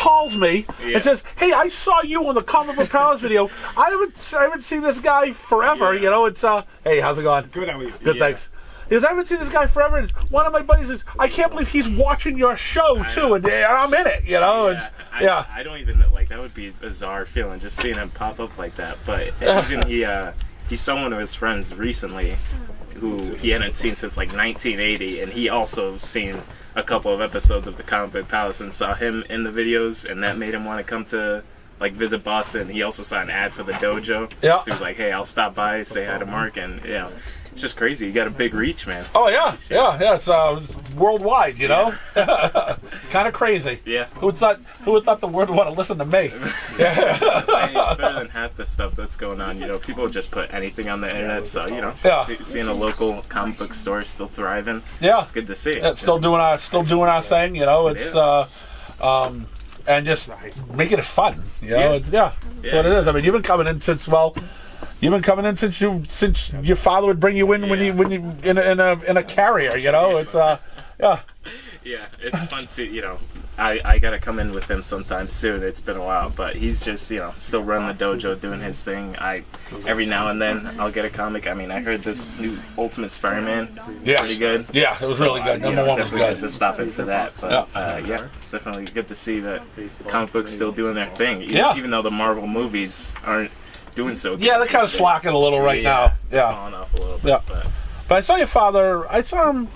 calls me and says, "Hey, I saw you on the Comic Book Palace video. I haven't seen this guy forever. You know, it's hey, how's it going? Good, how are you? Good, thanks." Because I haven't seen this guy forever. And one of my buddies says, "I can't believe he's watching your show too, and I'm in it." You know, I don't even like that would be a bizarre feeling just seeing him pop up like that. But even he saw one of his friends recently who he hadn't seen since like 1980, and he also seen a couple of episodes of the Comic Book Palace and saw him in the videos, and that made him want to come to like visit Boston. He also saw an ad for the dojo. Yeah. So he was like, "Hey, I'll stop by, say hi to Mark," and it's just crazy. You got a big reach, man. Oh yeah. It's worldwide, you know. Kind of crazy. Yeah. Who would thought the world would want to listen to me? Yeah. It's better than half the stuff that's going on. You know, people just put anything on the internet. So seeing a local comic book store still thriving. Yeah. It's good to see. Yeah, still doing our thing. You know, it's and just making it fun. You know, that's what it is. I mean, you've been coming in since your father would bring you in when you in a carrier. You know, it's Yeah, it's fun to, you know, I gotta come in with him sometime soon. It's been a while, but he's just, you know, still running the dojo, doing his thing. Every now and then I'll get a comic. I mean, I heard this new Ultimate Spider-Man is pretty good. Yeah, it was really good. Number one was good. To stop in for that, but it's definitely good to see that comic books still doing their thing. Even though the Marvel movies aren't doing so good. Yeah, they're kind of slacking a little right now. Yeah, falling off a little bit. But I saw your father. I saw him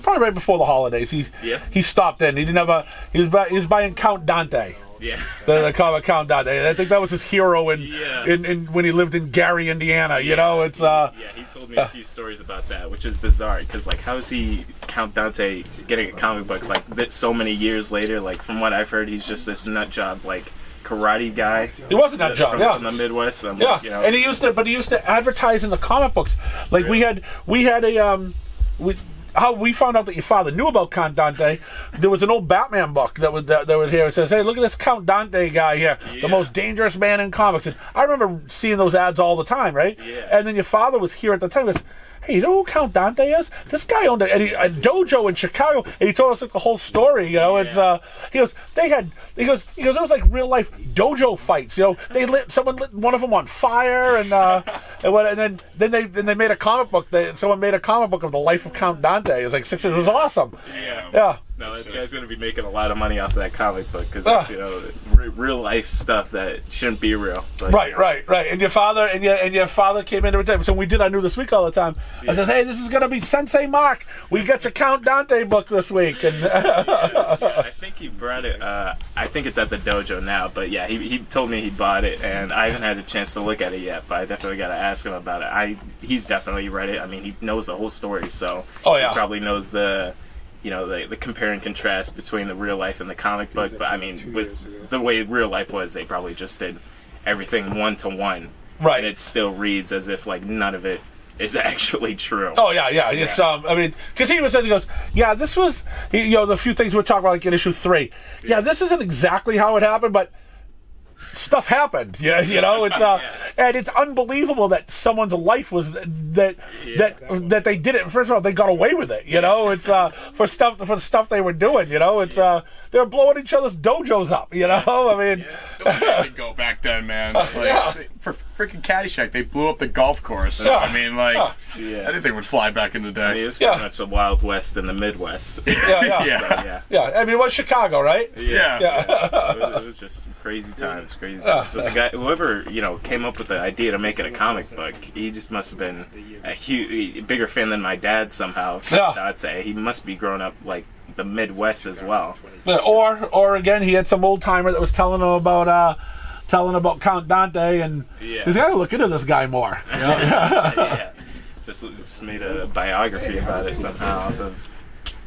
probably right before the holidays. He stopped in. He didn't have he was buying Count Dante. Yeah. The comic Count Dante. I think that was his hero in when he lived in Gary, Indiana. You know, it's he told me a few stories about that, which is bizarre because like how is he Count Dante getting a comic book like so many years later? Like from what I've heard, he's just this nut job like karate guy. He was a nut job, from the Midwest. Like, you know, and he used to advertise in the comic books. Like we had a how we found out that your father knew about Count Dante. There was an old Batman book that was here. It says, "Hey, look at this Count Dante guy here, the most dangerous man in comics." And I remember seeing those ads all the time, right? Yeah. And then your father was here at the time. He goes, "Hey, you know who Count Dante is? This guy owned a dojo in Chicago." And he told us like the whole story. You know, it's he goes, it was like real life dojo fights. You know, one of them on fire, and then they made a comic book. Someone made a comic book of the life of Count Dante. It was like it was awesome. Yeah. No, that guy's going to be making a lot of money off of that comic book because it's, you know, real life stuff that shouldn't be real. But, right. And your father came in every time. So when we did our New This Week all the time, I says, "Hey, this is going to be Sensei Mark. We got your Count Dante book this week." And I think he brought it. I think it's at the dojo now. But yeah, he told me he bought it, and I haven't had a chance to look at it yet. But I definitely got to ask him about it. He's definitely read it. I mean, he knows the whole story, so he probably knows the compare and contrast between the real life and the comic book. But I mean, with the way real life was, they probably just did everything 1-to-1. Right. And it still reads as if like none of it is actually true. Oh yeah. It's I mean, because he even said, he goes, "Yeah, this was the few things we're talking about like in issue 3. Yeah, this isn't exactly how it happened, but stuff happened." Yeah, you know, it's and it's unbelievable that someone's life was that they did it. First of all, they got away with it. You know, it's for the stuff they were doing. You know, it's they were blowing each other's dojos up. You know, I mean, to go back then, man. For freaking Caddyshack, they blew up the golf course. I mean, like anything would fly back in the day. I mean, it's pretty much the Wild West in the Midwest. Yeah. I mean, it was Chicago, right? It was just crazy times. So the guy, whoever came up with the idea to make it a comic book, he just must have been a bigger fan than my dad somehow. I'd say he must be growing up like the Midwest as well. Or again, he had some old timer that was telling him about Count Dante, and he's got to look into this guy more. You know? Just made a biography about it somehow. The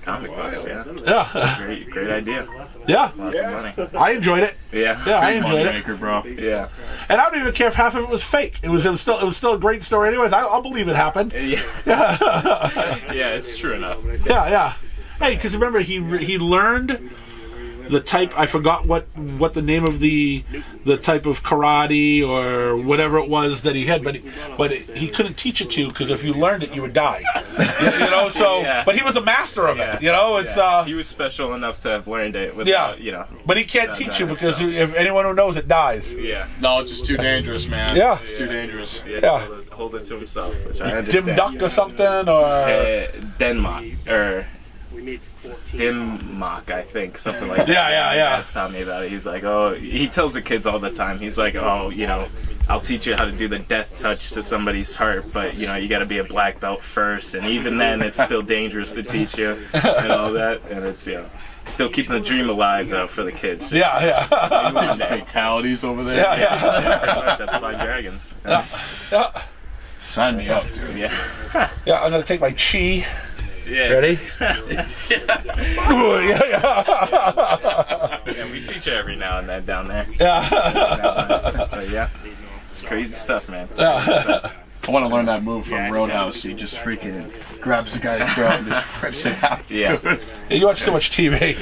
comic books, great idea. Yeah, lots of money. I enjoyed it. I enjoyed it, maker, bro. Yeah, and I don't even care if half of it was fake. It was still a great story, anyways. I'll believe it happened. Yeah, it's true enough. Yeah. Hey, because remember he learned the type. I forgot what the name of the type of karate or whatever it was that he had, but he couldn't teach it to you because if you learned it, you would die. So but he was a master of it. It's he was special enough to have learned it. But he can't teach you because if anyone who knows it dies. Yeah. Knowledge is too dangerous, man. Yeah. It's too dangerous. Yeah. Hold it to himself, which I understand. Dim Duck or something, or Denmark or Dimmock, I think, something like that. Yeah. Dad's telling me about it. He's like, he tells the kids all the time. He's like, I'll teach you how to do the death touch to somebody's heart, but you got to be a black belt first, and even then, it's still dangerous to teach you and all that, and it's still keeping the dream alive though for the kids. Yeah. Fatalities over there. Yeah. Pretty much, that's Five Dragons. Yeah. Sign me up, dude. Yeah. Yeah, I'm gonna take my chi. Yeah. Ready? Yeah, we teach it every now and then down there. Yeah. But yeah, it's crazy stuff, man. Yeah. I want to learn that move from Roadhouse. He just freaking grabs the guy's throat and just rips it out. Yeah. You watch too much TV.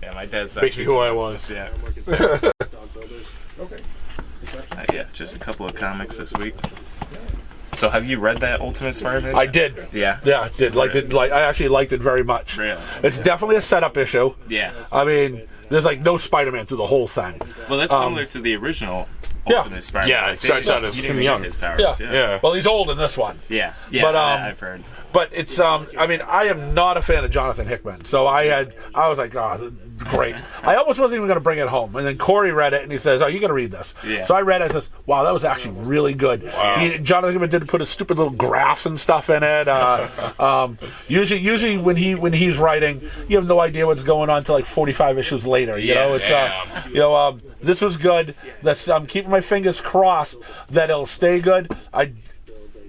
Yeah, my dad's Makes me who I was. Yeah. Okay. Yeah, just a couple of comics this week. So have you read that Ultimate Spider-Man? I did. Yeah. Yeah, I did. I actually liked it very much. Really? It's definitely a setup issue. Yeah. I mean, there's no Spider-Man through the whole thing. Well, that's similar to the original Ultimate Spider-Man. Yeah, it starts out as he didn't him even young. get his powers. Yeah. Well, he's old in this one. Yeah. But, I've heard. But it's I mean, I am not a fan of Jonathan Hickman, so I was like, great. I almost wasn't even going to bring it home, and then Corey read it and he says, you got to read this. Yeah. So I read it and says, wow, that was actually really good. Wow. Jonathan Hickman did put his stupid little graphs and stuff in it. Usually when he's writing, you have no idea what's going on until like 45 issues later. You know, it's this was good. I'm keeping my fingers crossed that it'll stay good.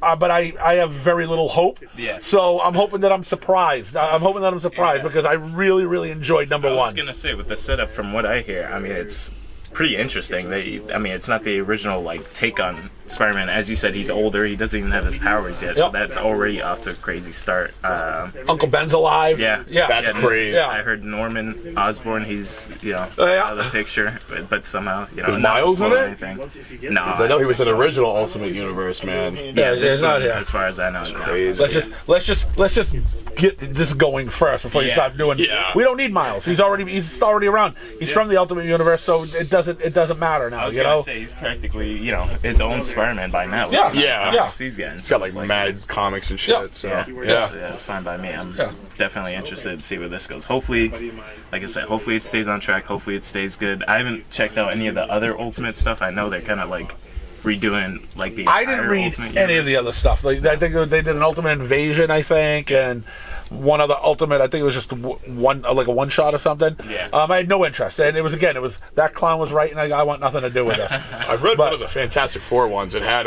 But I have very little hope. Yeah. So I'm hoping that I'm surprised. Because I really, really enjoyed number I was one. gonna say, with the setup, from what I hear, I mean, it's pretty interesting. It's not the original take on Spider-Man. As you said, he's older. He doesn't even have his powers yet, so that's already off to a crazy start. Uncle Ben's alive. Yeah, That's crazy. Yeah. I heard Norman Osborn. He's out of the picture, but somehow not Miles to in spoil it? anything. No, I know he was in the original Ultimate Universe, man. Yeah, he's not here. as far as I know. It's Crazy. Let's just get this going first before you start doing. Yeah. We don't need Miles. He's already around. He's from the Ultimate Universe, so it doesn't matter now. I was gonna say he's practically his own Spider-Man by now. Yeah. He's getting. He's got mad comics and shit. Yeah. So Yeah, it's fine by me. I'm definitely interested to see where this goes. Hopefully, like I said, hopefully it stays on track. Hopefully it stays good. I haven't checked out any of the other Ultimate stuff. I know they're kind of redoing the entire I didn't read Ultimate any universe. of the other stuff. I think they did an Ultimate Invasion, I think, and one other Ultimate. I think it was just one, like a one shot or something. Yeah. I had no interest, and it was that clown was right, and I want nothing to do with this. I read one of the Fantastic Four ones. It had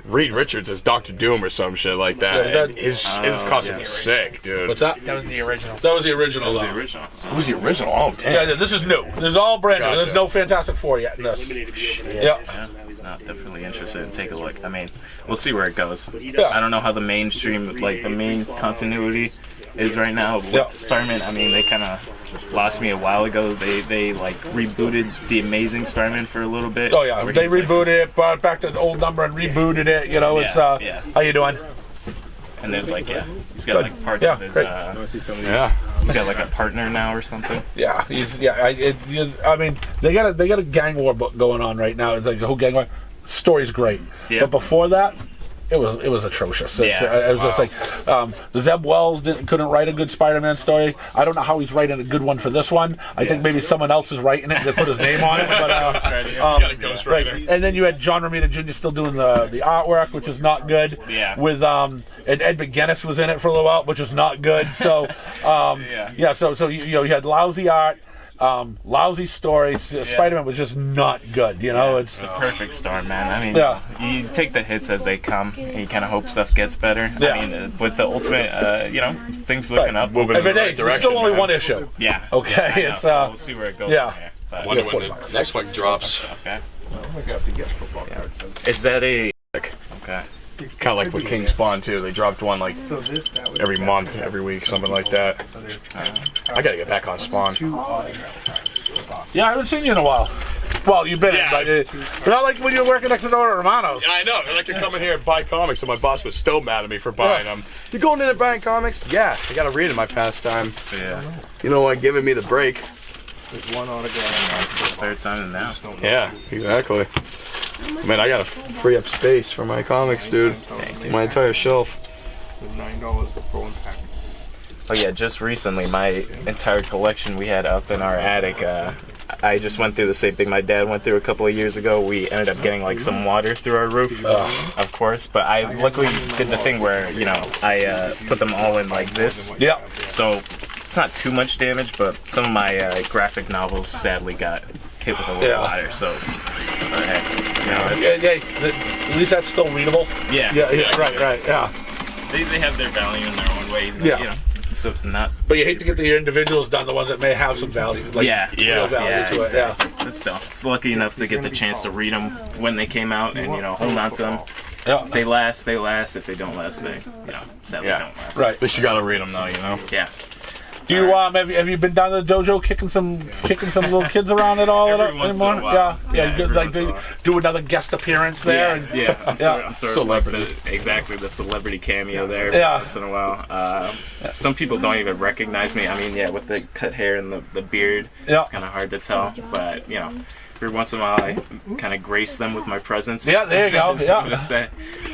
Reed Richards as Doctor Doom or some shit like that. Yeah, And his costume was sick, dude. What's that? That was the original. That was the original. The original. It was the original. Oh, damn. Yeah, this is new. This is all brand new. Gotcha. There's no Fantastic Four yet in this. Yeah. No, definitely interested in take a look. I mean, we'll see where it goes. Yeah. I don't know how the mainstream, the main continuity is right now with Yeah. Spider-Man. I mean, they kind of lost me a while ago. They rebooted the Amazing Spider-Man for a little bit. Oh yeah, they rebooted it, brought it back to the old number and rebooted it. It's how you doing? And there's he's got parts of his. great. Yeah. He's got a partner now or something. Yeah, I mean, they got a gang war book going on right now. It's like the whole gang war story's great, Yeah. but before that, it was atrocious. It was just like Zeb Wells couldn't write a good Spider-Man story. I don't know how he's writing a good one for this one. I think maybe someone else is writing it. They put his name on it. But, He's got a ghostwriter. And then you had John Romita Jr. still doing the artwork, which is not good. Yeah. With and Ed McGuinness was in it for a little while, which was not good. So So you had lousy art. Lousy stories. Spider-Man was just not good. It's the perfect storm, man. I mean, you take the hits as they come, and you kind of hope stuff gets better. Yeah. I mean, with the Ultimate, things looking up. Moving in the But hey, right there's direction. still only man. one issue. Yeah. Okay, Yeah, I know, it's, so we'll see where it goes yeah. from there. But, Wonder Yeah, when the next one drops. okay. I'm gonna have to get football cards. Is that a... Okay. Kind of like with King Spawn too. They dropped one like every month, every week, something like that. I gotta get back on Spawn. Yeah, I haven't seen you in a while. Well, you've been Yeah. in, but not like when you were working next door at Romano's. I know. They're like, you're coming here and buy comics, so my boss was still mad at me for buying them. You're going in and buying comics? Yeah, I gotta read in my pastime. Yeah. You know what? Giving me the break. There's one autograph. Third time in now. Yeah, exactly. Man, I gotta free up space for my comics, dude. My entire shelf. $9 for phone pack. Oh yeah, just recently my entire collection we had up in our attic. I just went through the same thing my dad went through a couple of years ago. We ended up getting like some water through our roof, of course. But I luckily did the thing where I put them all in like this. Yeah. So it's not too much damage, but some of my graphic novels sadly got hit with a little water. So, but hey, At least that's still readable. yeah, Right, yeah. They have their value in their own way. Yeah. You know, so not. But you hate to get the individuals done, the ones that may have some value. Like real value to it, exactly. But still, it's lucky enough to get the chance to read them when they came out and, hold on to them. Yeah. If they last, they last. If they don't last, they, sadly don't last. Right. At least you gotta read them now, you know? Yeah. Do you have you been down to the dojo kicking some little kids around at all Every once in a anymore? while. Yeah. Every Like once in a they while. do another guest appearance there. And, I'm sort Celebrity. of like the celebrity cameo there every Yeah. once in a while. Some people don't even recognize me. I mean, with the cut hair and the beard, it's kind of hard to tell. But, every once in a while I kind of grace them with my presence. Yeah, there you go. That's what I'm gonna say.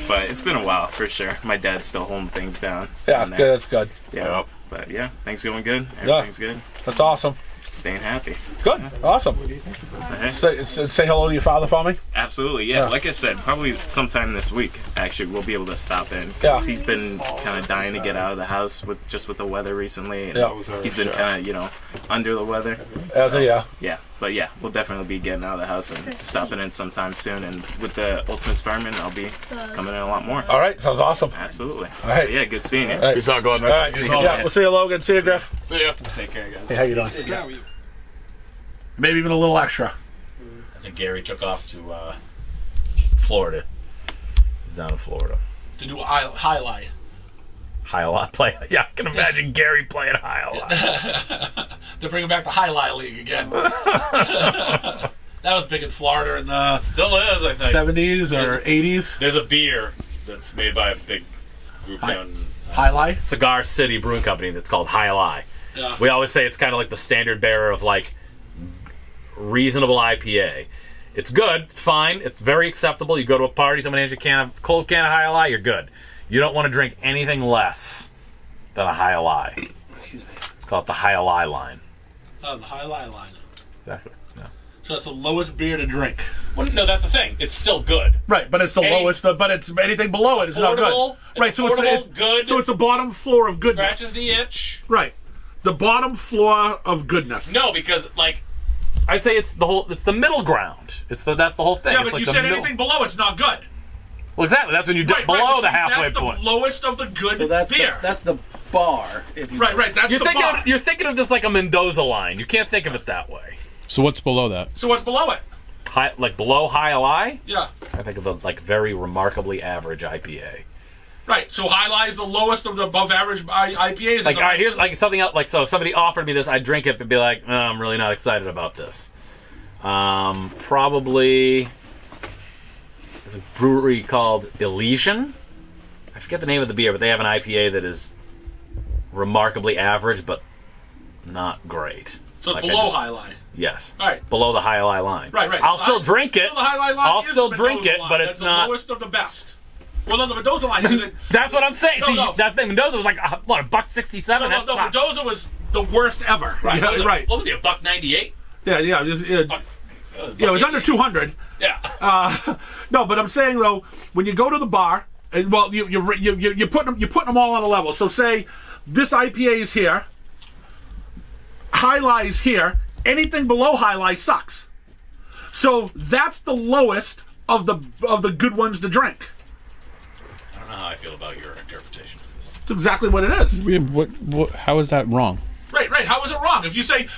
But it's been a while, for sure. My dad's still holding things down. Yeah, And, good, that's good. Yeah. But things going good. Everything's good. That's awesome. Staying happy. Good, awesome. Okay. Say hello to your father for me. Absolutely, yeah. Like I said, probably sometime this week, actually, we'll be able to stop in. Yeah. He's been kind of dying to get out of the house with the weather recently. And he's been kind of, under the weather. Yeah. Yeah, but we'll definitely be getting out of the house and stopping in sometime soon. And with the Ultimate Spider-Man, I'll be coming in a lot more. All right, sounds awesome. Absolutely. All right. But yeah, good seeing you. All right. Peace out, God. All right, we'll see you, Logan. See you, Griff. See ya. Take care, guys. Hey, how you doing? Maybe even a little extra. I think Gary took off to Florida. He's down in Florida. To do highlight. Highlight play. Yeah, I can imagine Gary playing highlight. They're bringing back the highlight league again. That was big in Florida in the Still is, I think. 70s or 80s. There's a beer that's made by a big group down Highlight. Cigar City Brewing Company that's called Highlight. Yeah. We always say it's kind of like the standard bearer of like reasonable IPA. It's good. It's fine. It's very acceptable. You go to a party, someone hands you a cold can of Highlight, you're good. You don't want to drink anything less than a Highlight. Excuse me. Call it the Highlight line. Oh, the highlight line. Exactly. Yeah. So that's the lowest beer to drink. Well, no, that's the thing. It's still good. Right, but it's the lowest. But it's anything below it is not Affordable. good. Right, so Affordable, it's good. So it's the bottom floor of goodness. Scratches the itch. Right, the bottom floor of goodness. No, because like I'd say it's the middle ground. That's the whole thing. Yeah, it's but like you the said middle. anything below it's not good. Well, exactly. That's when you dip below the halfway that's point. the lowest of the good So that's beer. that's the bar. If you right. That's You're the thinking bar. you're thinking of this like a Mendoza line. You can't think of it that way. So what's below that? So what's below it? Like below Highlight, Yeah. I think of the like very remarkably average IPA. Right. So highlight is the lowest of the above average IPAs. Like, all right, here's like something else. Like, so if somebody offered me this, I'd drink it and be like, oh, I'm really not excited about this. Probably there's a brewery called Elysian. I forget the name of the beer, but they have an IPA that is remarkably average, but not great. So Like, below highlight. Yes. All right. Below the Highlight line. Right. I'll still drink it. The highlight line I'll is still the drink Mendoza it, line. but That's it's the not. lowest of the best. Well, no, the Mendoza line isn't. That's what I'm saying. No, See, no. that's the thing. Mendoza was like what, $1.67. No, That's not- Mendoza was the worst ever. Right. Yeah, right. What was he? $1.98? Yeah. It was under 200. Yeah. No, but I'm saying though, when you go to the bar, and well, you're putting them all on a level. So say this IPA is here, highlight is here. Anything below highlight sucks. So that's the lowest of the good ones to drink. I don't know how I feel about your interpretation of this. That's exactly what it is. How is that wrong? Right. How is it wrong? If you say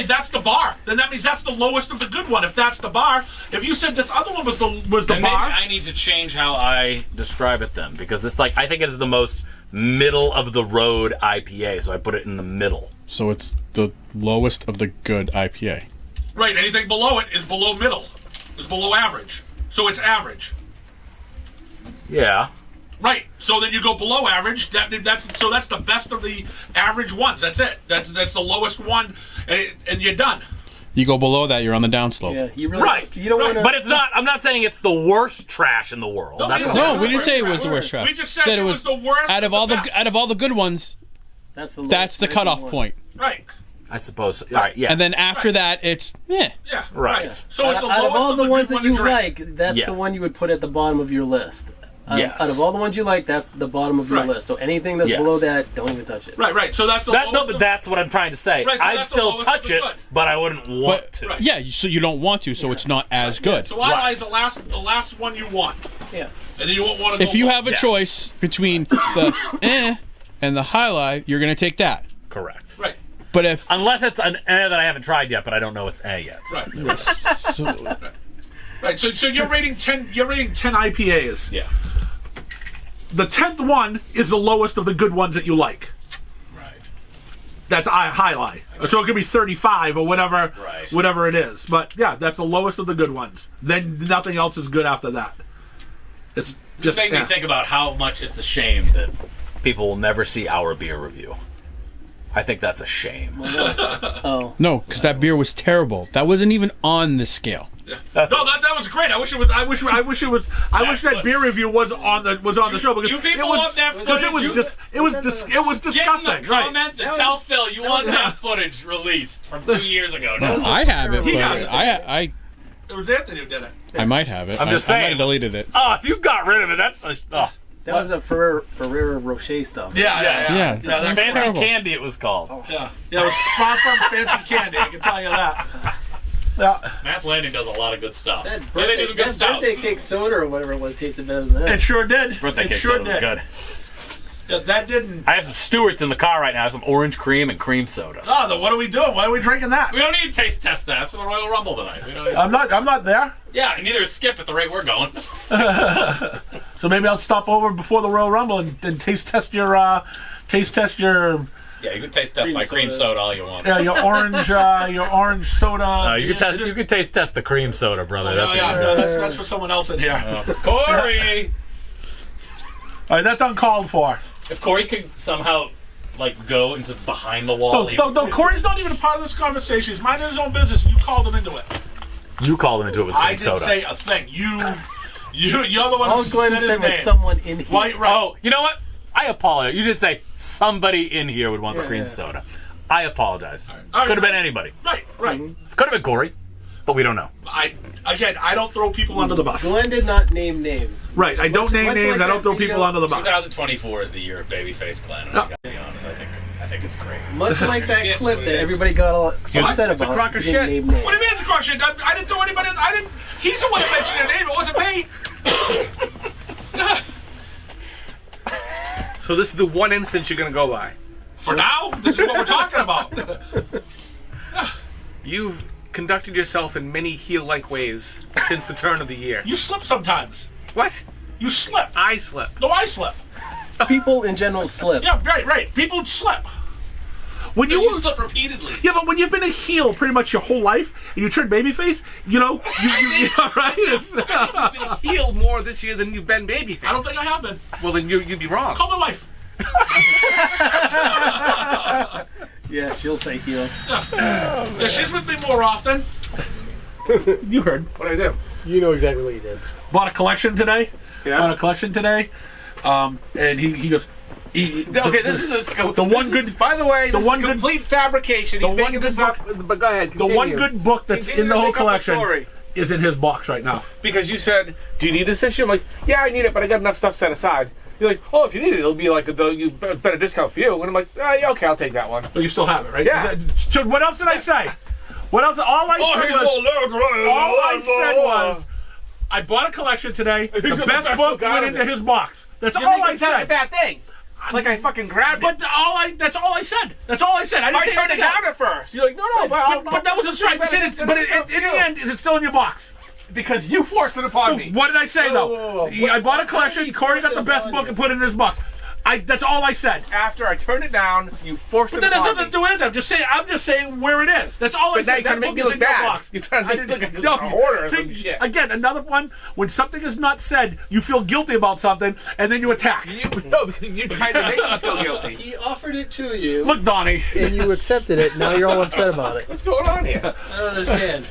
that's the bar, then that means that's the lowest of the good one. If that's the bar, if you said this other one was the then bar, maybe I need to change how I describe it then, because it's like I think it is the most middle of the road IPA, so I put it in the middle. So it's the lowest of the good IPA. right? Anything below it is below middle, is below average. So it's average. Yeah. Right. So then you go below average. That's the best of the average ones. That's it. That's the lowest one, and you're done. You go below that, you're on the downslope. Yeah, you really, Right. You don't want to. But it's not. I'm not saying it's the worst trash in the world. No, That's we what didn't I'm No, say we didn't say it was the worst trash. We just said it was the worst. Out of all the good ones, That's that's the cutoff point. Right. I suppose. All right. Yeah. And then after that, it's Yeah. Right. So it's the out lowest of all the good ones that one you to drink. like, that's Yes. the one you would put at the bottom of your list. Yes. Out of all the ones you like, that's the bottom of your Right. list. So anything that's Yes. below that, don't even touch it. Right. So that's the No, lowest. but that's what I'm trying to say. Right, so I'd that's the still lowest touch of the it, good. but I wouldn't want But- to. Right. yeah. So you don't want to, so it's not as good. So Wi-Fi is the last one you want, Yeah. and then you won't want to. If you have a Yes. choice between the and the highlight, you're gonna take that. Correct. right. But if Unless it's an that I haven't tried yet, but I don't know it's A yet. So. Right. Right. So you're rating 10. You're rating 10 IPAs. Yeah. The 10th one is the lowest of the good ones that you like. Right. That's highlight. So it could be 35 or whatever, Right. whatever it is. But yeah, that's the lowest of the good ones. Then nothing else is good after that. It's Just make me think about how much it's a shame that people will never see our beer review. I think that's a shame. Oh. no, because that beer was terrible. That wasn't even on the scale. That's No, that was great. I wish it was. I wish that good. beer review was on the show because You people it was want that because it was footage. just it was Get in disgusting. the Right. comments and tell Phil you want that footage released from 2 years ago. No, No. I have it, but He has it. I It was Anthony who did it. might have it. I'm just I might saying. have deleted it. Oh, if you got rid of it, that's a. Oh. That was the Ferrero Rocher stuff. Yeah. Yeah, that's Fancy terrible. Candy, it was called. Yeah, it was far from fancy candy. I can tell you that. Yeah, Mass Landing does a lot of good stuff. That Yeah, they do some good that stouts. birthday cake soda or whatever it was tasted better than that. it sure did. Birthday it cake sure soda was did. good. Yeah, that didn't. I have some Stewart's in the car right now. I have some orange cream and cream soda. Oh, then what are we doing? Why are we drinking that? We don't need to taste test that. That's for the Royal Rumble tonight. We don't need... I'm not there. Yeah, and neither is Skip at the rate we're going. So maybe I'll stop over before the Royal Rumble and taste test your Yeah, you can taste test my cream soda all you want. your orange soda. You can taste test the cream soda, brother. That's what you no, that's for someone else in here. got. Corey! All right, that's uncalled for. If Corey could somehow, go into behind the wall. No, Corey's not even a part of this conversation. He's minding his own business. You called him into it. You called him into it with cream I didn't soda. say a thing. You're the one All who Glenn said said his was name. someone in here. Right. Oh, you know what? I apologize. You did say somebody in here would want the Yeah, cream yeah. soda. I apologize. All right. Could have been anybody. Right. Could have been Corey, but we don't know. I don't throw people under the bus. Glenn did not name names. Right. I don't name much names. like I don't that throw video- people under the bus. 2024 is the year of babyface Glenn, and I gotta be honest, I think it's great. Much like that clip that everybody got all upset It's a about. crock of He didn't shit. name names. What do you mean it's a crock shit? I didn't throw anybody. I didn't. He's the one that mentioned their name. It wasn't me. So this is the one instance you're going to go by. For now, this is what we're talking about. You've conducted yourself in many heel-like ways since the turn of the year. You slip sometimes. What? You slip. I slip. No, I slip. People in general slip. Yeah, right. People slip. When you slip repeatedly. Yeah, but when you've been a heel pretty much your whole life and you turn babyface, you right? You've been healed more this year than you've been babyface. I don't think I have been. Well, then you'd be wrong. Call my wife. Yeah, she'll say heel. Yeah, she's with me more often. You heard. What'd I do? You know exactly what you did. Bought a collection today. Yeah. Bought a collection today. And he goes. Okay, this is the one good. By the way, the this one is good- complete fabrication. He's the one making good this up. But go ahead. The one continue. good book that's Continue in the to whole make up a collection story. is in his box right now. Because you said, "Do you need this issue?" I'm like, "Yeah, I need it, but I got enough stuff set aside." You're like, "Oh, if you need it, it'll be like a better discount for you." And I'm like, yeah, "Okay, I'll take that one." But you still have it, right? Yeah. So what else did I say? What else? All I said was, I bought a collection today. The best book went into his box. That's all I It's not a said. bad thing. Like I fucking grabbed it. But that's all I said. That's all I said. I didn't say turned it anything down else. at first. You're like, no, But that wasn't right. But in the end, is it still in your box? because you forced it upon me. What did I say though? whoa. I bought a collection. Corey got the best book and put it in his box. That's all I said. After I turned it down, you forced But it that has upon nothing me. to do with it. I'm just saying where it is. That's all I But now said. you're trying to make me look bad. You're trying to make me look like a hoarder or some shit. Again, another one. When something is not said, you feel guilty about something, and then you attack. No, because you're trying to make me feel guilty. He offered it to you, Look, Donnie. and you accepted it. Now you're all upset about it. What's going on here? I don't understand.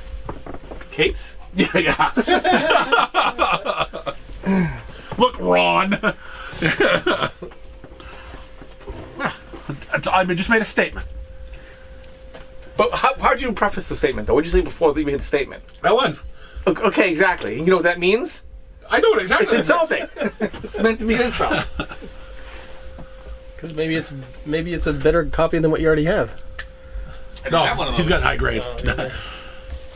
Kate's? Yeah. Look, Ron. I just made a statement. But how'd you preface the statement, though? What'd you say before you made the statement? I won. Okay, exactly. You know what that means? I know it exactly. It's insulting. It's meant to be an insult. Because maybe it's a better copy than what you already have. No, he's got an high grade.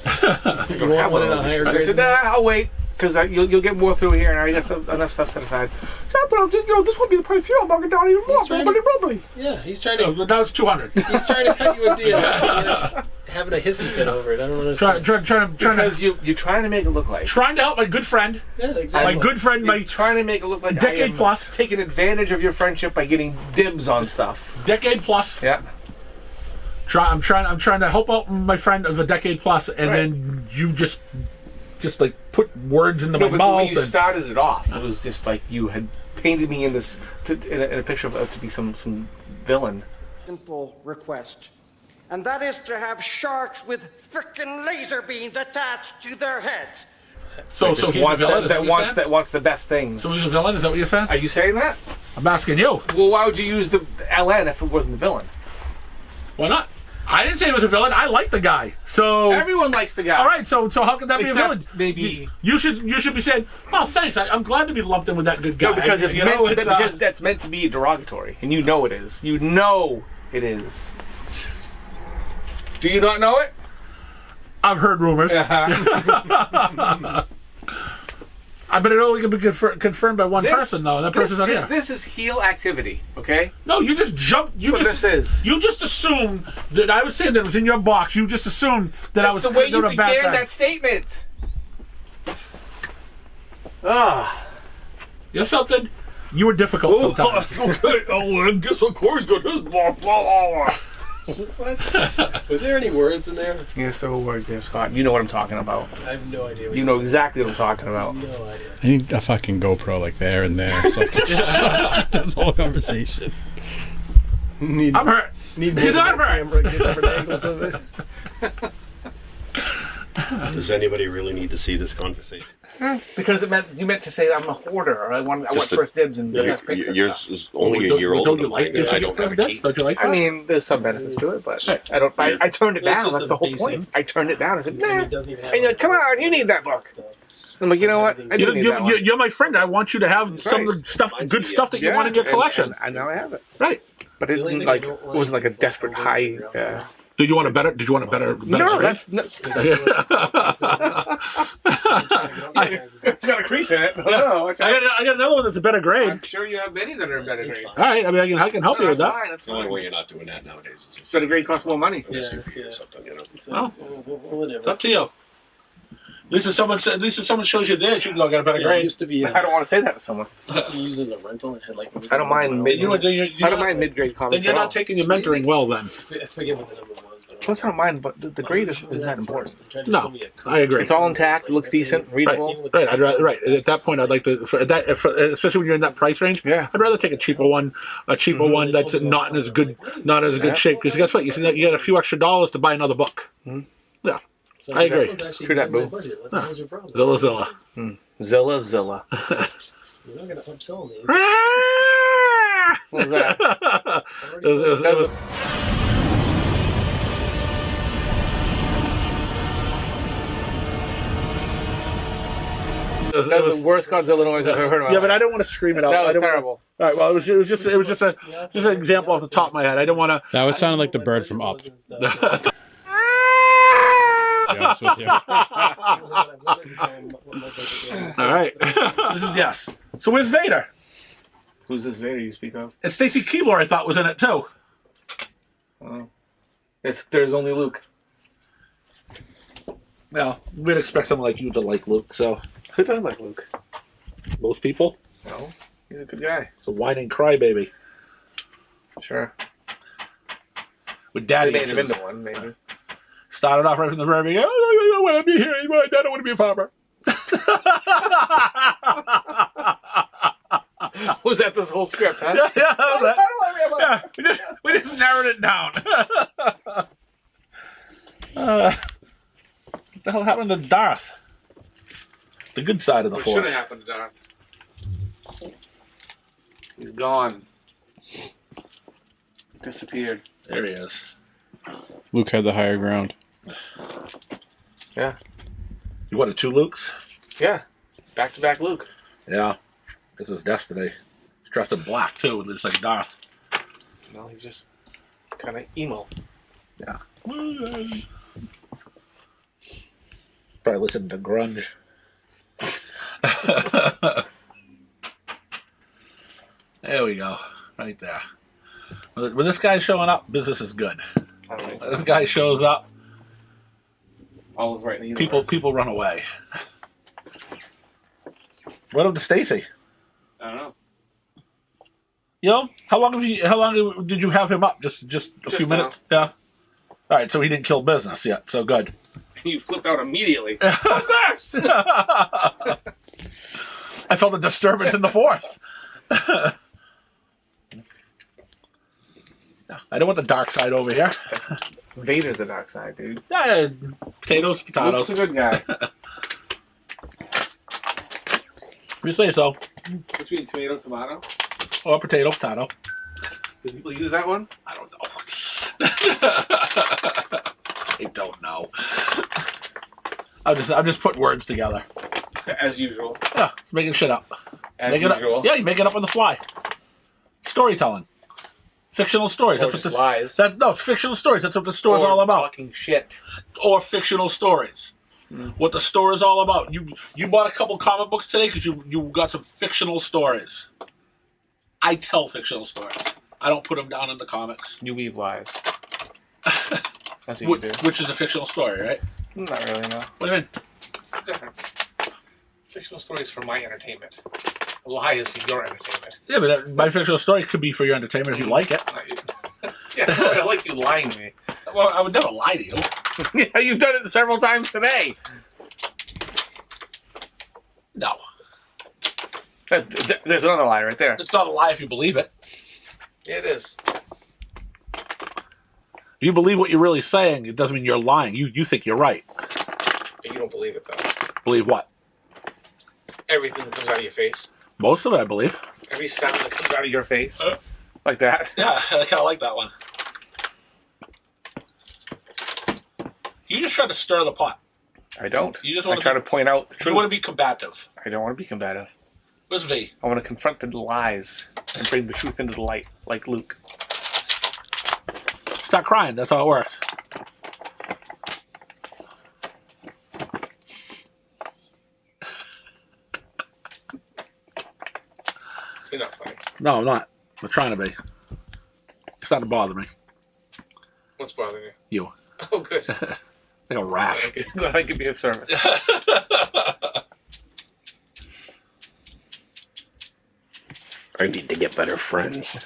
You want one in a higher I grade? said, I'll wait, because you'll get more through here, and I got enough stuff set aside. Yeah, but this would be the price for you. I'll knock it down even more. Probably. Yeah, he's trying to. Now it's 200. He's trying to cut you a deal. Having a hissy fit over it. I don't understand. Trying Because to you're trying to make it look like. trying to help my good friend. Yeah, exactly. My good friend, You're my trying to make it look like decade I am plus. taking advantage of your friendship by getting dibs on stuff. decade plus. Yeah. I'm trying to help out my friend of a decade plus, and Right. then you just like put words into No, my but the way mouth. you started it off, it was just like you had painted me in this in a picture of to be some villain. Simple request, and that is to have sharks with frickin' laser beams attached to their heads. So Just he's a wants villain. that wants the best things. So he's a villain. Is that what you're saying? Are you saying that? I'm asking you. Well, why would you use the LN if it wasn't the villain? Why not? I didn't say he was a villain. I like the guy. So Everyone likes the guy. all right. So how can that be a Except villain? maybe- you should be saying, "Oh, thanks. I'm glad to be lumped in with that good guy." No, because it's you know, meant, it's, because that's meant to be derogatory, and you know it is. You know it is. Do you not know it? I've heard rumors. But it only can be confirmed by one person, though. And that person's not here. This is heel activity, okay? No, you just jumped. You That's what just this is. You just assumed that I was saying that it was in your box. You just assumed that I was That's the way you doing a bad began thing. that statement. Ah. You're something. You were difficult sometimes. Okay. Oh, and guess what? Corey's got his blah, blah, blah. What? Was there any words in there? Yes, there were words there, Scott. You know what I'm talking about. I have no idea. What You know exactly what I'm talking about. No idea. I need a fucking GoPro like there and there. So this whole conversation. Need, I'm hurt. need You're not more hurt. camera, get different angles of it. Does anybody really need to see this conversation? Because you meant to say I'm a hoarder, or I want Just a- first dibs and the best picture. Yours is only a year older than mine, and I don't have a key. Don't you like that? I mean, there's some benefits to it, but I don't. I turned it Well, it's down. just That's a the whole basic- point. I turned it down. I said, And nah. it doesn't even have And you're like, come on, you need that book. I'm like, you know what? I do need that one. You're my friend. I want you to have some of the Right. stuff, good stuff that you want in your collection. And now I have it. Right. But it The only didn't thing I like don't it wasn't like a desperate high. Did you want a better? No, grade? that's no. It's got a crease in it. No, I got another one that's a better grade. I'm sure you have many that are better grade. All right. I mean, I can help you with that. Fine, that's The only fine. way you're not doing that nowadays is Better grade costs more money. Yeah, SUV or yeah. something, you know. Well, Whatever. It's up to you. At least if someone shows you this, you can go get a better Yeah, it grade. used to be. I don't want to say that to someone. Used to be used as a rental. It had like. I don't mind mid. You know, I don't mind mid-grade comics. Then you're at all. not taking your mentoring well. Then I forget what the number was. But Plus, I don't mind, but the grade is not important. no, I agree. It's all intact. It looks decent, readable. Right, I'd rather, right. At that point, I'd like to, especially when you're in that price range. Yeah. I'd rather take a cheaper one Mm-hmm. that's not in as good, shape. Because guess what? You got a few extra dollars to buy another book. Mm-hmm. Yeah, I agree. True that, boo. What the hell's your problem? Zilla. Zilla. You're not gonna upsell me. What was that? It was- That was the worst Godzilla noise I've ever heard of. yeah, but I don't want to scream it out. That I was didn't wanna- terrible. All right, well, it was just an example off the top of my head. I didn't want to. That was sounding like the bird from Up. To be honest with you. All right. This is yes. So where's Vader? Who's this Vader you speak of? And Stacy Keebler, I thought, was in it too. Oh. There's only Luke. Well, we'd expect someone like you to like Luke, so. Who doesn't like Luke? Most people. No, he's a good guy. It's a whining crybaby. Sure. With daddy Made him issues. into one, maybe. Started off right from the very beginning. I don't want to be here anymore. Dad, I want to be a farmer. Was that this whole script, huh? Yeah, we just narrowed it down. What the hell happened to Darth? The good side of the What Force. should have happened to Darth? He's gone. Disappeared. There he is. Luke had the higher ground. Yeah. You wanted 2 Lukes? Yeah. Back-to-back Luke. Yeah. It's his destiny. He's dressed in black, too, just like Darth. No, he's just kind of emo. Yeah. Probably listening to grunge. There we go. Right there. When this guy's showing up, business is good. This guy shows up, All is right in the universe. people run away. What up to Stacy? I don't know. You know, how long did you have him up? Just a few now. minutes? Yeah. All right, so he didn't kill business yet. So good. You flipped out immediately. What's this? I felt a disturbance in the Force. I don't want the dark side over here. Vader's the dark side, dude. Yeah, potatoes. Luke's a good guy. You say so. Between tomato, tomato. Or potato. Do people use that one? I don't know. I don't know. I'm just putting words together. As usual. Yeah, making shit up. As Make it usual. up. Yeah, you make it up on the fly. Storytelling. Fictional stories. Or That's just what lies. No, fictional stories. That's what the store's Or all about. talking shit. Or fictional stories. What the store is all about. You bought a couple comic books today because you got some fictional stories. I tell fictional stories. I don't put them down in the comics. You weave lies. That's what you do. Which is a fictional story, right? Not really, no. What do you mean? What's the difference? Fictional stories for my entertainment. A lie is for your entertainment. Yeah, but my fictional story could be for your entertainment if you like it. Yeah, I like you lying to me. Well, I would never lie to you. Yeah, you've done it several times today. No. There's another lie right there. It's not a lie if you believe it. It is. If you believe what you're really saying, it doesn't mean you're lying. You think you're right. But you don't believe it, though. Believe what? Everything that comes out of your face. Most of it, I believe. Every sound that comes out of your face. Like that. Yeah, I kind of like that one. You just try to stir the pot. I don't. You just I want try to point out the truth. You want to be combative. I don't want to be combative. Where's V? I want to confront the lies and bring the truth into the light, like Luke. Stop crying. That's how it works. You're not funny. No, I'm not. I'm trying to be. It's not to bother me. What's bothering you? You. Oh, good. Like a rash. Glad I could be of service. I need to get better friends.